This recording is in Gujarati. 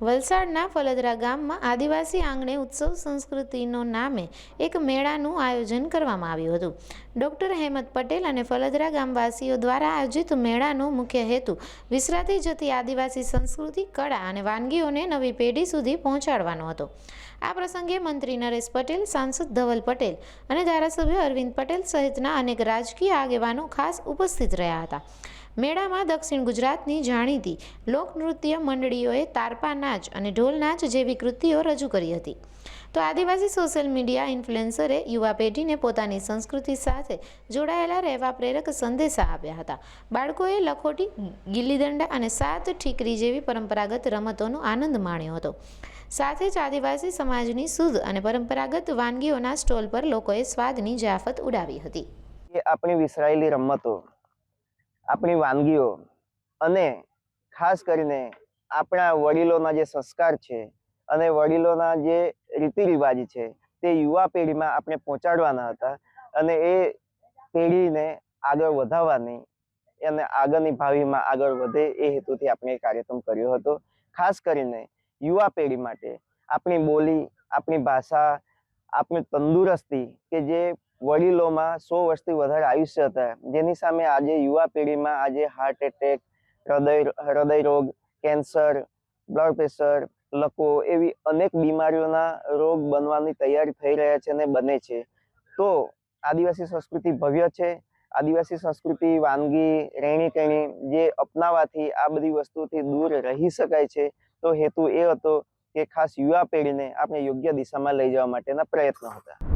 વલસાડના ફલદરા ગામમાં આદિવાસી આંગણે ઉત્સવ સંસ્કૃતિનો નામે એક મેળાનું આયોજન કરવામાં આવ્યું હતું. ડૉક્ટર હેમંત પટેલ અને ફલદરા ગામવાસીઓ દ્વારા આયોજિત મેળાનો મુખ્ય હેતુ વિસરાતી જતી આદિવાસી સંસ્કૃતિ, કળા અને વાનગીઓને નવી પેઢી સુધી પહોંચાડવાનો હતો. આ પ્રસંગે મંત્રી નરેશ પટેલ, સાંસદ ધવલ પટેલ અને ધારાસભ્ય અરવિંદ પટેલ સહિતના અનેક રાજકીય આગેવાનો ખાસ ઉપસ્થિત રહ્યા હતા. મેળામાં દક્ષિણ ગુજરાતની જાણીતી લોકનૃત્ય મંડળીઓએ તારપા નાચ અને ઢોલ નાચ જેવી કૃતિઓ રજૂ કરી હતી. તો આદિવાસી સોશિયલ મીડિયા ઇન્ફ્લુએન્સરે યુવા પેઢીને પોતાની સંસ્કૃતિ સાથે જોડાયેલા રહેવા પ્રેરક સંદેશા આપ્યા હતા. બાળકોએ લખોટી, ગિલ્લીદંડા અને સાત ઠીકરી જેવી પરંપરાગત રમતોનો આનંદ માણ્યો હતો. સાથે જ આદિવાસી સમાજની શુદ્ધ અને પરંપરાગત વાનગીઓના સ્ટોલ પર લોકોએ સ્વાદની જયાફત ઉડાવી હતી. આપણી વિસરાયેલી રમતો, આપણી વાનગીઓ અને ખાસ કરીને આપણા વડીલોના જે સંસ્કાર છે અને વડીલોના જે રીતિ રિવાજ છે તે યુવા પેઢીમાં આપણે પહોંચાડવાના હતા અને એ પેઢીને આગળ વધારવાની અને આગળની ભાવિમાં આગળ વધે એ હેતુથી આપણે કાર્યક્રમ કર્યો હતો. ખાસ કરીને યુવા પેઢી માટે આપણી બોલી, આપણી ભાષા, આપણી તંદુરસ્તી કે જે વડીલોમાં 100 વર્ષથી વધારે આયુષ્ય હતા, જેની સામે આજે યુવા પેઢીમાં આજે હાર્ટ એટેક, હૃદય રોગ, કેન્સર, બ્લડ પ્રેશર, લકવો એવી અનેક બીમારીઓના રોગ બનવાની તૈયારી થઈ રહ્યા છે અને બને છે. તો આદિવાસી સંસ્કૃતિ ભવ્ય છે. આદિવાસી સંસ્કૃતિ, વાનગી, રહેણી કહેણી જે અપનાવવાથી આ બધી વસ્તુથી દૂર રહી શકાય છે. તો હેતુ એ હતો કે ખાસ યુવા પેઢીને આપણે યોગ્ય દિશામાં લઈ જવા માટેના પ્રયત્નો હતા.